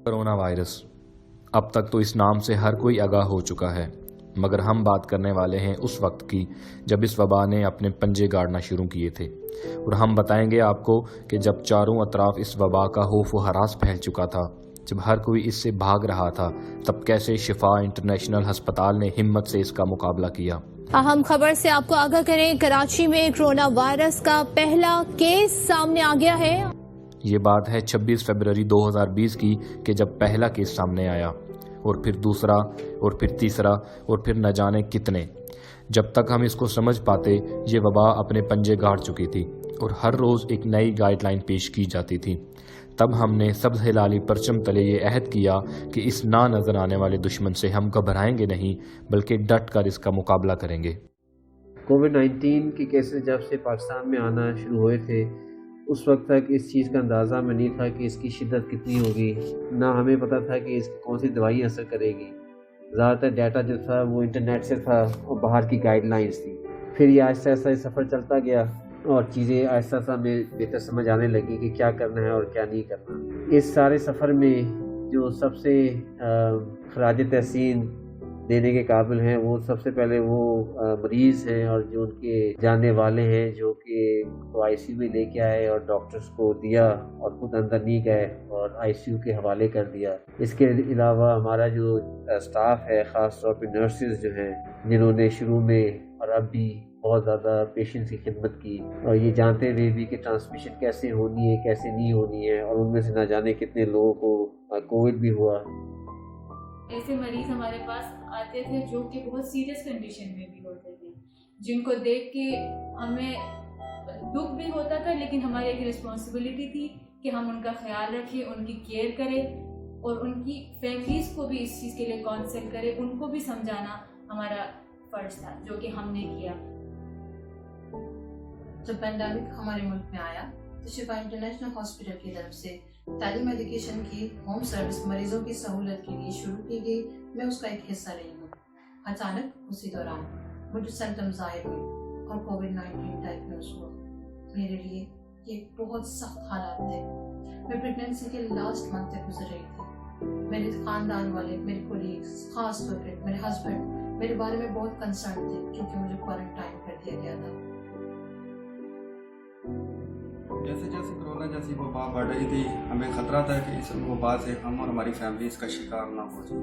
Corona virus. अब तक तो इस नाम से हर कोई आगाह हो चुका है, मगर हम बात करने वाले हैं उस वक्त की जब इस वबा ने अपने पंजे गाड़ना शुरू किए थे। और हम बताएंगे आपको कि जब चारों अतराफ इस वबा का खौफ व हरास फैल चुका था, जब हर कोई इससे भाग रहा था, तब कैसे शिफा इंटरनेशनल अस्पताल ने हिम्मत से इसका मुकाबला किया। अहम खबर से आपको आगाह करें, कराची में कोरोना वायरस का पहला केस सामने आ गया है। ये बात है 26 फरवरी 2020 की कि जब पहला केस सामने आया, और फिर दूसरा, और फिर तीसरा, और फिर न जाने कितने। जब तक हम इसको समझ पाते, ये वबा अपने पंजे गाड़ चुकी थी और हर रोज़ एक नई गाइडलाइन पेश की जाती थी। तब हमने सब्ज़ हिलाली परचम तले ये अहद किया कि इस ना नज़र आने वाले दुश्मन से हम घबराएंगे नहीं, बल्कि डट कर इसका मुकाबला करेंगे। कोविड-19 के केसेस जब से पाकिस्तान में आना शुरू हुए थे, उस वक्त तक इस चीज़ का अंदाज़ा में नहीं था कि इसकी शिद्दत कितनी होगी, ना हमें पता था कि इसकी कौन सी दवाई असर करेगी। ज़्यादातर डाटा जो था वो इंटरनेट से था और बाहर की गाइडलाइंस थी। फिर ये आहिस्ता आहिस्ता सफ़र चलता गया और चीज़ें आहिस्ता आहिस्ता हमें बेहतर समझ आने लगी कि क्या करना है और क्या नहीं करना। इस सारे सफ़र में जो सबसे खराज तहसीन देने के काबिल हैं, वो सबसे पहले वो मरीज़ हैं और जो उनके जानने वाले हैं, जो कि आईसीयू में लेके आए और डॉक्टर्स को दिया और खुद अंदर नहीं गए और आईसीयू के हवाले कर दिया। इसके अलावा हमारा जो स्टाफ है, ख़ास तौर पे नर्सेज जो हैं, जिन्होंने शुरू में और अब भी बहुत ज़्यादा पेशेंट्स की खिदमत की, और ये जानते हुए भी कि ट्रांसमिशन कैसे होनी है, कैसे नहीं होनी है, और उनमें से ना जाने कितने लोगों को कोविड भी हुआ। ऐसे मरीज हमारे पास आते थे जो कि बहुत सीरियस कंडीशन में भी होते थे, जिनको देख के हमें दुख भी होता था, लेकिन हमारी एक रिस्पॉन्सिबिलिटी थी कि हम उनका ख्याल रखें, उनकी केयर करें और उनकी फैमिलीज़ को भी इस चीज़ के लिए काउंसिल करें, उनको भी समझाना हमारा फ़र्ज था, जो कि हमने किया। जब पैंडेमिक हमारे मुल्क में आया तो शिफा इंटरनेशनल हॉस्पिटल की तरफ से टेली मेडिकेशन की होम सर्विस मरीजों की सहूलत के लिए शुरू की गई। मैं उसका एक हिस्सा रही हूँ। अचानक उसी दौरान मुझे सिम्टम्स ज़ाहिर हुए और कोविड-19 डायग्नोज हुआ। मेरे लिए ये बहुत सख्त हालात थे। मैं प्रेगनेंसी के लास्ट मंथ से गुजर रही थी। मेरे ख़ानदान वाले, मेरे कोलीग्स, खास तौर पर मेरे हस्बैंड मेरे बारे में बहुत कंसर्न थे, क्योंकि मुझे क्वारंटाइन कर दिया गया था। जैसे जैसे कोरोना जैसी वबा बढ़ रही थी, हमें खतरा था कि इस वबा से हम और हमारी फैमिलीज का शिकार ना हो जाए।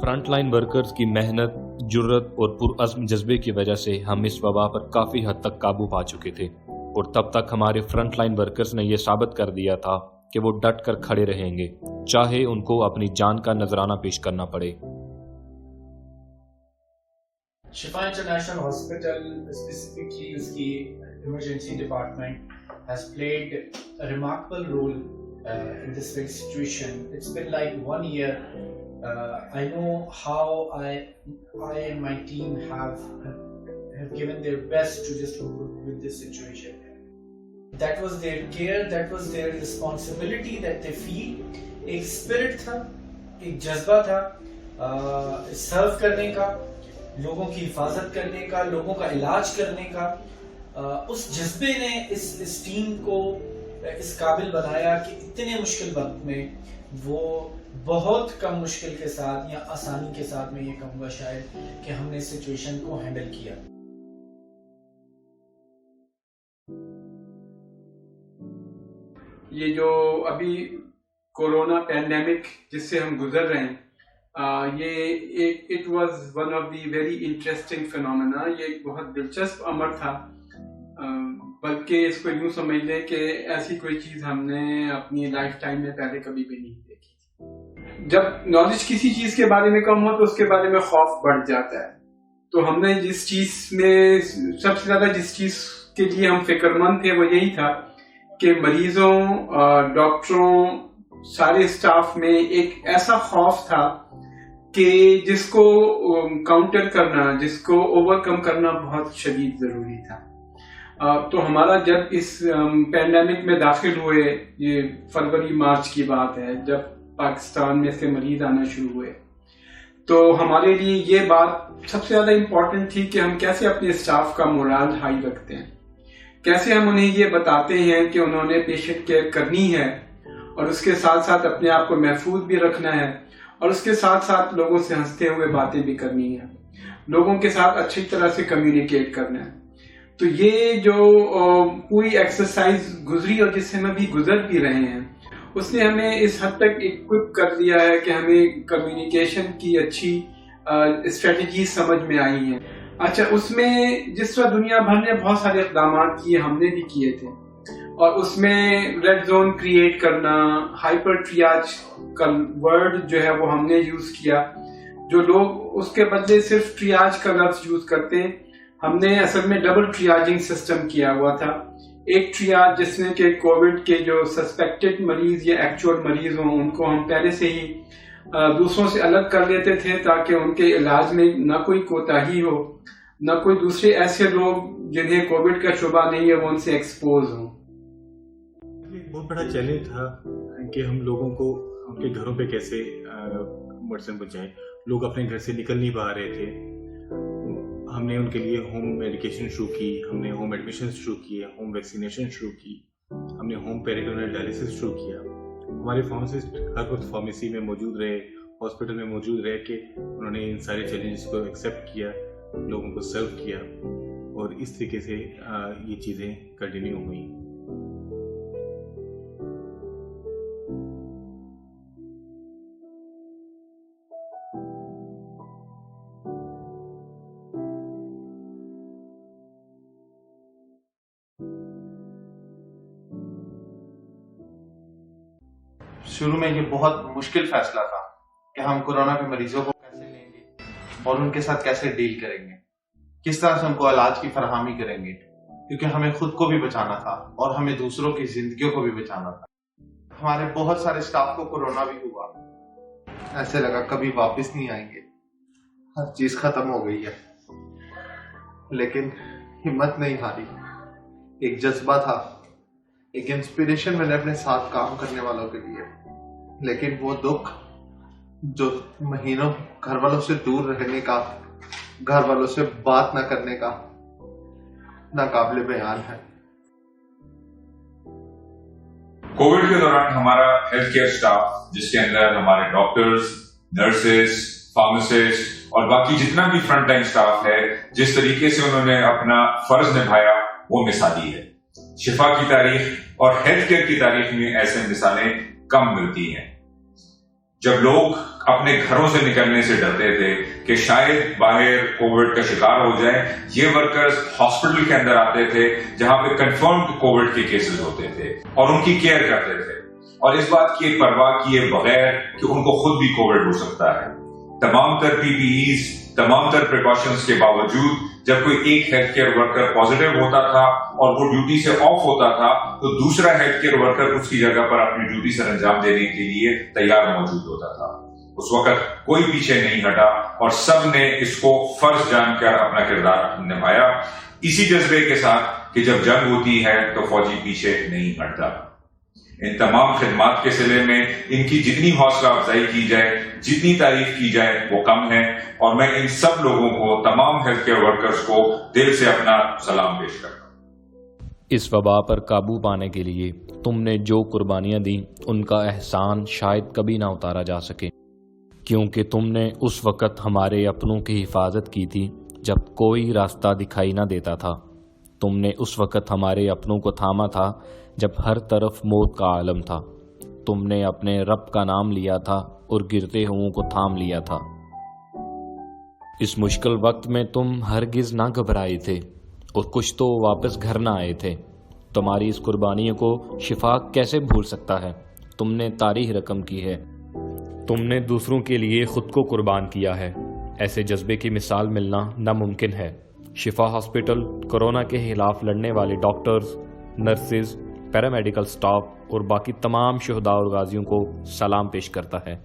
फ्रंट लाइन वर्कर्स की मेहनत, जुर्रत और पुरअज़्म जज्बे की वजह से हम इस वबा पर काफ़ी हद तक काबू पा चुके थे, और तब तक हमारे फ्रंट लाइन वर्कर्स ने यह साबित कर दिया था कि वो डट कर खड़े रहेंगे, चाहे उनको अपनी जान का नजराना पेश करना पड़े। शिफा इंटरनेशनल हॉस्पिटल, स्पेसिफिकली उसकी emergency department, has played a remarkable role in this very situation. It's been like 1 year. I know how I and my team have given their best to just cope with this situation. That was their care, that was their responsibility that they feel. एक spirit था, एक जज्बा था सर्व करने का, लोगों की हिफाजत करने का, लोगों का इलाज करने का। उस जज्बे ने इस टीम को इस काबिल बनाया कि इतने मुश्किल वक्त में वो बहुत कम मुश्किल के साथ या आसानी के साथ, मैं ये कहूँगा शायद, कि हमने इस सिचुएशन को हैंडल किया। ये जो अभी कोरोना पैंडेमिक जिससे हम गुजर रहे हैं, ये it was one of the very interesting phenomena. ये एक बहुत दिलचस्प अमर था, बल्कि इसको यूं समझ लें कि ऐसी कोई चीज हमने अपनी लाइफ टाइम में पहले कभी भी नहीं देखी थी। जब नॉलेज किसी चीज के बारे में कम हो तो उसके बारे में खौफ बढ़ जाता है। तो हमने जिस चीज में सबसे ज्यादा जिस चीज के लिए हम फिक्रमंद थे वो यही था कि मरीजों, डॉक्टरों, सारे स्टाफ में एक ऐसा खौफ था कि जिसको काउंटर करना, जिसको ओवरकम करना बहुत शदीद जरूरी था। तो हमारा जब इस पैंडेमिक में दाखिल हुए, ये फरवरी मार्च की बात है, जब पाकिस्तान में इसके मरीज आना शुरू हुए, तो हमारे लिए ये बात सबसे ज्यादा इम्पोर्टेंट थी कि हम कैसे अपने स्टाफ का मोरल हाई रखते हैं, कैसे हम उन्हें ये बताते हैं कि उन्होंने पेशेंट केयर करनी है اور اس کے ساتھ ساتھ اپنے آپ کو محفوظ بھی رکھنا ہے اور اس کے ساتھ ساتھ لوگوں سے ہنستے ہوئے باتیں بھی کرنی ہے، لوگوں کے ساتھ اچھی طرح سے کمیونیکیٹ کرنا ہے. تو یہ جو پوری ایکسرسائز گزری اور جس سے ہم ابھی گزر بھی رہے ہیں، اس نے ہمیں اس حد تک اکوپ کر دیا ہے کہ ہمیں کمیونیکیشن کی اچھی اسٹریٹجی سمجھ میں آئی ہیں. اچھا، اس میں جس طرح دنیا بھر نے بہت سارے اقدامات کیے، ہم نے بھی کیے تھے، اور اس میں ریڈ زون کریٹ کرنا، ہائپر ٹریاج کا ورڈ جو ہے وہ ہم نے یوز کیا. جو لوگ اس کے بدلے صرف ٹریاج کا لفظ یوز کرتے ہیں، ہم نے اصل میں ڈبل ٹریاجنگ سسٹم کیا ہوا تھا. ایک ٹریاج جس میں کہ کووڈ کے جو سسپیکٹڈ مریض یا ایکچوئل مریض ہوں، ان کو ہم پہلے سے ہی دوسروں سے الگ کر لیتے تھے تاکہ ان کے علاج میں نہ کوئی کوتاہی ہو، نہ کوئی دوسرے ایسے لوگ جنہیں کووڈ کا شبہ نہیں ہے وہ ان سے ایکسپوز ہوں. بہت بڑا چیلنج تھا کہ ہم لوگوں کو ان کے گھروں پہ کیسے میڈیسن پہنچائیں. لوگ اپنے گھر سے نکل نہیں پا رہے تھے. ہم نے ان کے لیے ہوم میڈیکیشن شروع کی، ہم نے ہوم ایڈمیشن شروع کیے، ہوم ویکسینیشن شروع کی، ہم نے ہوم پیریٹونیل ڈائلیسس شروع کیا. ہمارے فارماسسٹ ہر وقت فارمیسی میں موجود رہے، ہاسپٹل میں موجود رہ کے انہوں نے ان سارے چیلنجز کو ایکسیپٹ کیا، لوگوں کو سرو کیا، اور اس طریقے سے یہ چیزیں کنٹینیو ہوئیں. شروع میں یہ بہت مشکل فیصلہ تھا کہ ہم کورونا کے مریضوں کو کیسے لیں گے اور ان کے ساتھ کیسے ڈیل کریں گے، کس طرح سے ان کو علاج کی فراہمی کریں گے، کیونکہ ہمیں خود کو بھی بچانا تھا اور ہمیں دوسروں کی زندگیوں کو بھی بچانا تھا. ہمارے بہت سارے سٹاف کو کورونا بھی ہوا، ایسے لگا کبھی واپس نہیں آئیں گے، ہر چیز ختم ہو گئی ہے. لیکن ہمت نہیں ہاری، ایک جذبہ تھا، ایک انسپریشن میں نے اپنے ساتھ کام کرنے والوں کے لیے. لیکن وہ دکھ جو مہینوں گھر والوں سے دور رہنے کا، گھر والوں سے بات نہ کرنے کا، ناقابل بیان ہے. کووڈ کے دوران ہمارا ہیلتھ کیئر اسٹاف، جس کے اندر ہمارے ڈاکٹرز، نرسز، فارماسسٹ اور باقی جتنا بھی فرنٹ لائن اسٹاف ہے، جس طریقے سے انہوں نے اپنا فرض نبھایا وہ مثالی ہے. شفا کی تاریخ اور ہیلتھ کیئر کی تاریخ میں ایسے مثالیں کم ملتی ہیں. جب لوگ اپنے گھروں سے نکلنے سے ڈرتے تھے کہ شاید باہر کووڈ کا شکار ہو جائے، یہ ورکرز ہاسپٹل کے اندر آتے تھے جہاں پہ کنفرمڈ کووڈ کے کیسز ہوتے تھے اور ان کی کیئر کرتے تھے، اور اس بات کی پرواہ کیے بغیر کہ ان کو خود بھی کووڈ ہو سکتا ہے. تمام تر پی پی ایز، تمام تر پریکاشنز کے باوجود جب کوئی ایک ہیلتھ کیئر ورکر پازیٹیو ہوتا تھا اور وہ ڈیوٹی سے آف ہوتا تھا تو دوسرا ہیلتھ کیئر ورکر اس کی جگہ پر اپنی ڈیوٹی سر انجام دینے کے لیے تیار موجود ہوتا تھا. اس وقت کوئی پیچھے نہیں ہٹا اور سب نے اس کو فرض جان کر اپنا کردار نبھایا، اسی جذبے کے ساتھ کہ جب جنگ ہوتی ہے تو فوجی پیچھے نہیں ہٹتا. ان تمام خدمات کے سلے میں ان کی جتنی حوصلہ افزائی کی جائے، جتنی تعریف کی جائے وہ کم ہے، اور میں ان سب لوگوں کو، تمام ہیلتھ کیئر ورکرز کو دل سے اپنا سلام پیش کرتا ہوں. اس وبا پر قابو پانے کے لیے تم نے جو قربانیاں دیں ان کا احسان شاید کبھی نہ اتارا جا سکے، کیونکہ تم نے اس وقت ہمارے اپنوں کی حفاظت کی تھی جب کوئی راستہ دکھائی نہ دیتا تھا. تم نے اس وقت ہمارے اپنوں کو تھاما تھا جب ہر طرف موت کا عالم تھا. تم نے اپنے رب کا نام لیا تھا اور گرتے ہوں کو تھام لیا تھا. اس مشکل وقت میں تم ہرگز نہ گھبرائے تھے اور کچھ تو واپس گھر نہ آئے تھے. تمہاری اس قربانیوں کو شفاق کیسے بھول سکتا ہے؟ تم نے تاریخ رقم کی ہے، تم نے دوسروں کے لیے خود کو قربان کیا ہے. ایسے جذبے کی مثال ملنا ناممکن ہے. شفا ہاسپٹل کورونا کے خلاف لڑنے والے ڈاکٹرز، نرسز، پیرامیڈیکل سٹاف اور باقی تمام شہداء اور غازیوں کو سلام پیش کرتا ہے.